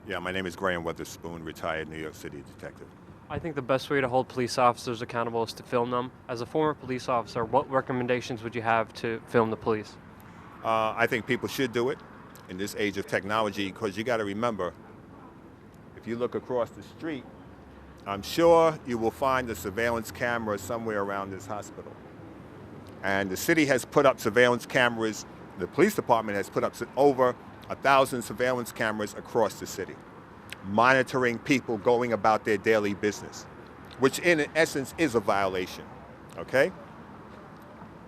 Yeah, my name is Graham Weatherspoon, retired New York City detective. I think the best way to hold police officers accountable is to film them. As a former police officer, what recommendations would you have to film the police? I think people should do it in this age of technology because you got to remember, if you look across the street, I'm sure you will find a surveillance camera somewhere around this hospital. And the city has put up surveillance cameras, the police department has put up over 1,000 surveillance cameras across the city, monitoring people going about their daily business, which in essence is a violation, okay?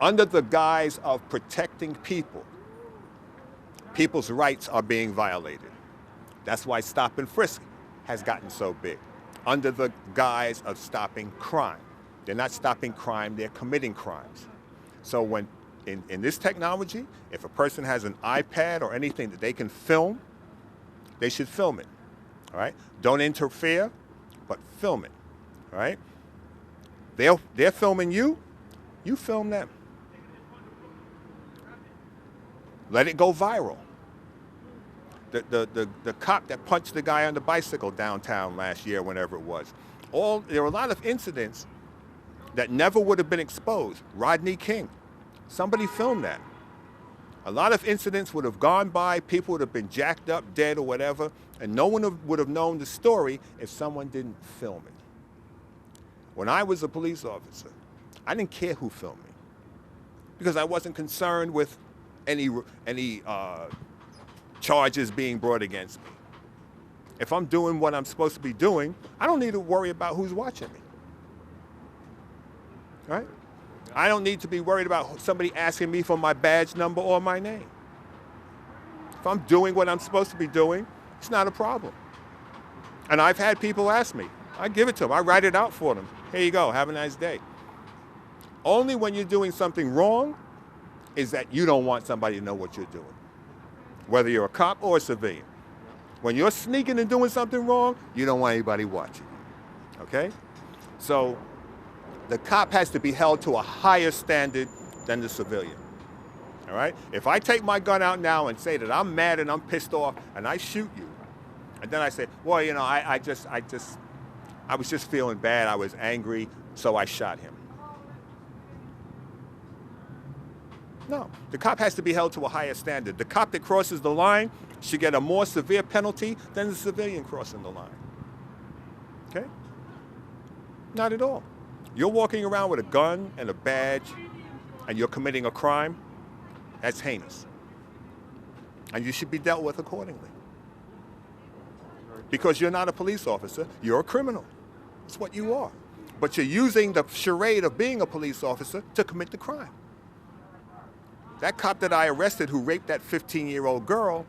Under the guise of protecting people, people's rights are being violated. That's why stop and frisk has gotten so big, under the guise of stopping crime. They're not stopping crime, they're committing crimes. So when in this technology, if a person has an iPad or anything that they can film, they should film it, all right? Don't interfere, but film it, all right? They're filming you, you film them. Let it go viral. The cop that punched the guy on the bicycle downtown last year, whenever it was. There were a lot of incidents that never would have been exposed. Rodney King, somebody filmed that. A lot of incidents would have gone by, people would have been jacked up, dead, or whatever, and no one would have known the story if someone didn't film it. When I was a police officer, I didn't care who filmed me because I wasn't concerned with any charges being brought against me. If I'm doing what I'm supposed to be doing, I don't need to worry about who's watching me. Right? I don't need to be worried about somebody asking me for my badge number or my name. If I'm doing what I'm supposed to be doing, it's not a problem. And I've had people ask me. I give it to them. I write it out for them. Here you go. Have a nice day. Only when you're doing something wrong is that you don't want somebody to know what you're doing, whether you're a cop or a civilian. When you're sneaking and doing something wrong, you don't want anybody watching you, okay? So the cop has to be held to a higher standard than the civilian, all right? If I take my gun out now and say that I'm mad and I'm pissed off and I shoot you, and then I say, well, you know, I was just feeling bad, I was angry, so I shot him. No, the cop has to be held to a higher standard. The cop that crosses the line should get a more severe penalty than the civilian crossing the line. Okay? Not at all. You're walking around with a gun and a badge and you're committing a crime, that's heinous. And you should be dealt with accordingly. Because you're not a police officer, you're a criminal. That's what you are. But you're using the charade of being a police officer to commit the crime. That cop that I arrested who raped that 15-year-old girl,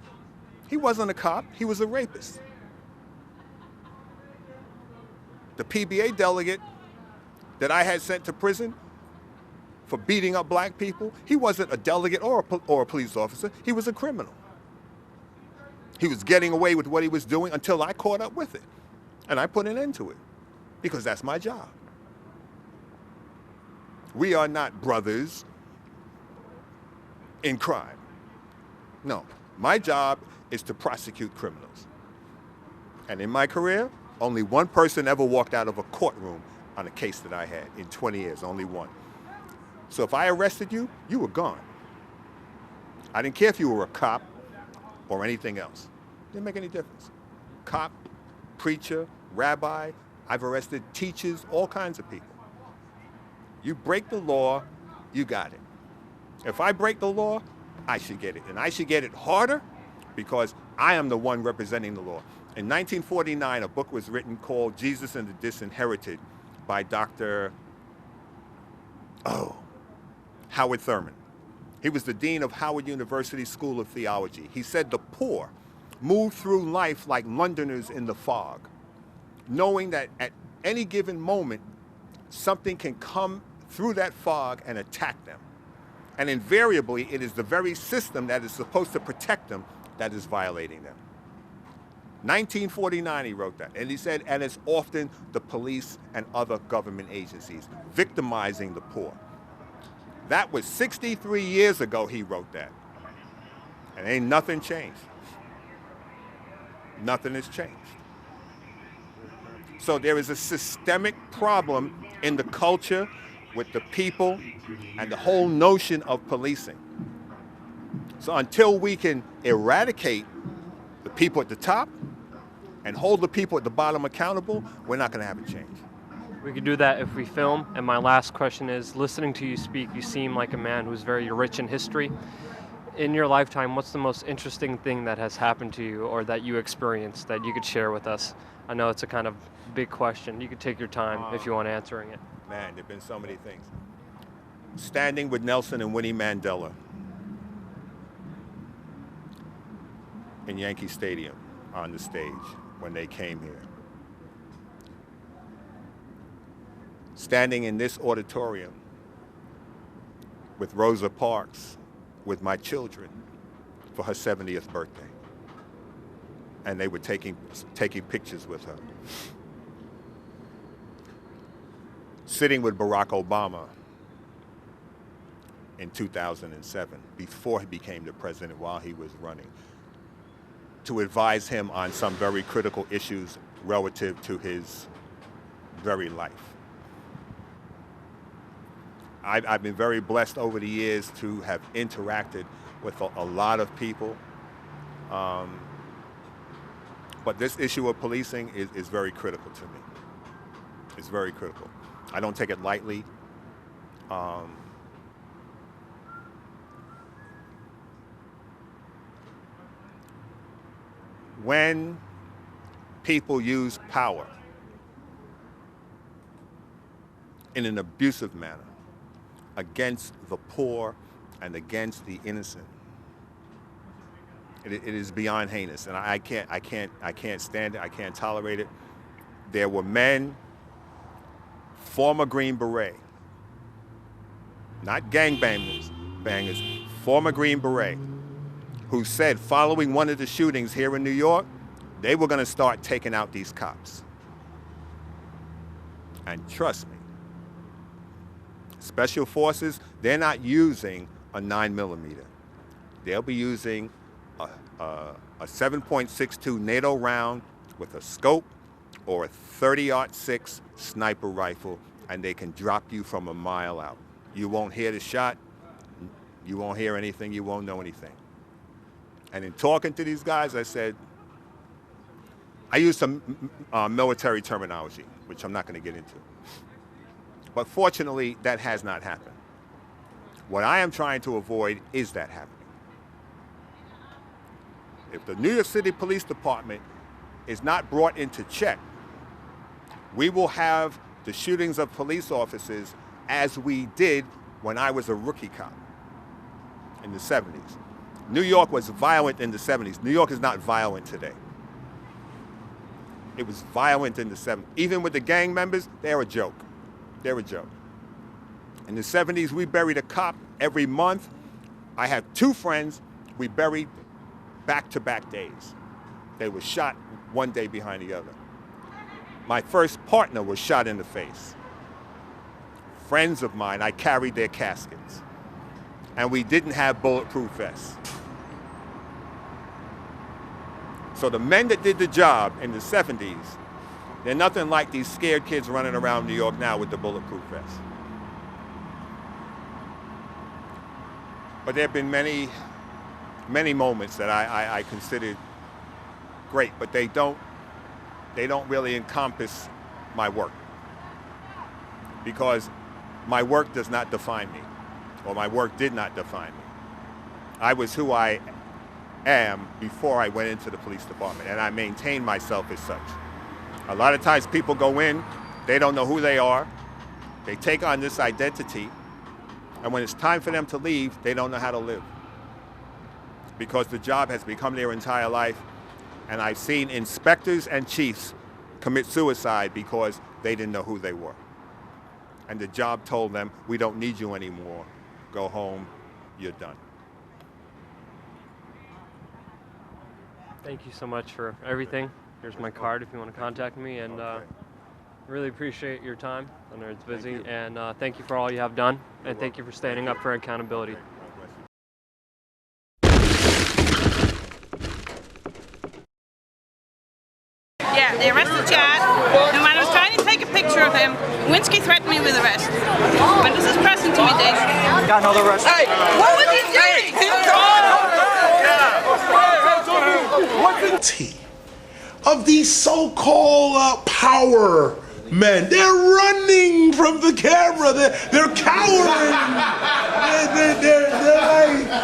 he wasn't a cop, he was a rapist. The PBA delegate that I had sent to prison for beating up black people, he wasn't a delegate or a police officer, he was a criminal. He was getting away with what he was doing until I caught up with it. And I put an end to it, because that's my job. We are not brothers in crime. No, my job is to prosecute criminals. And in my career, only one person ever walked out of a courtroom on a case that I had in 20 years, only one. So if I arrested you, you were gone. I didn't care if you were a cop or anything else. It didn't make any difference. Cop, preacher, rabbi, I've arrested teachers, all kinds of people. You break the law, you got it. If I break the law, I should get it. And I should get it harder because I am the one representing the law. In 1949, a book was written called Jesus and the Disinherited by Dr. Howard Thurman. He was the dean of Howard University School of Theology. He said the poor move through life like Londoners in the fog, knowing that at any given moment, something can come through that fog and attack them. And invariably, it is the very system that is supposed to protect them that is violating them. 1949, he wrote that. And he said, and it's often the police and other government agencies victimizing the poor. That was 63 years ago he wrote that. And ain't nothing changed. Nothing has changed. So there is a systemic problem in the culture with the people and the whole notion of policing. So until we can eradicate the people at the top and hold the people at the bottom accountable, we're not going to have a change. We could do that if we film. And my last question is, listening to you speak, you seem like a man who's very rich in history. In your lifetime, what's the most interesting thing that has happened to you or that you experienced that you could share with us? I know it's a kind of big question. You could take your time if you want answering it. Man, there have been so many things. Standing with Nelson and Winnie Mandela in Yankee Stadium on the stage when they came here. Standing in this auditorium with Rosa Parks, with my children, for her 70th birthday. And they were taking pictures with her. Sitting with Barack Obama in 2007, before he became the president, while he was running, to advise him on some very critical issues relative to his very life. I've been very blessed over the years to have interacted with a lot of people. But this issue of policing is very critical to me. It's very critical. I don't take it lightly. When people use power in an abusive manner against the poor and against the innocent, it is beyond heinous, and I can't stand it. I can't tolerate it. There were men, former Green Beret, not gangbangers, former Green Beret, who said following one of the shootings here in New York, they were going to start taking out these cops. And trust me, Special Forces, they're not using a 9mm. They'll be using a 7.62 NATO round with a scope or a 30-06 sniper rifle, and they can drop you from a mile out. You won't hear the shot, you won't hear anything, you won't know anything. And in talking to these guys, I said, I used some military terminology, which I'm not going to get into. But fortunately, that has not happened. What I am trying to avoid is that happening. If the New York City Police Department is not brought into check, we will have the shootings of police officers as we did when I was a rookie cop in the 70s. New York was violent in the 70s. New York is not violent today. It was violent in the 70s. Even with the gang members, they're a joke. They're a joke. In the 70s, we buried a cop every month. I have two friends we buried back-to-back days. They were shot one day behind the other. My first partner was shot in the face. Friends of mine, I carried their caskets. And we didn't have bulletproof vests. So the men that did the job in the 70s, they're nothing like these scared kids running around New York now with the bulletproof vests. But there have been many moments that I considered great, but they don't really encompass my work. Because my work does not define me, or my work did not define me. I was who I am before I went into the police department, and I maintain myself as such. A lot of times people go in, they don't know who they are, they take on this identity, and when it's time for them to leave, they don't know how to live. Because the job has become their entire life, and I've seen inspectors and chiefs commit suicide because they didn't know who they were. And the job told them, we don't need you anymore. Go home, you're done. Thank you so much for everything. Here's my card if you want to contact me, and really appreciate your time. I know it's busy, and thank you for all you have done, and thank you for standing up for accountability. Yeah, they arrested Chad, and when I was trying to take a picture of him, Winsky threatened me with arrest. When this is press intimidation. Got another arrest. Hey, what was he doing? Of these so-called power men, they're running from the camera. They're cowering. They're like.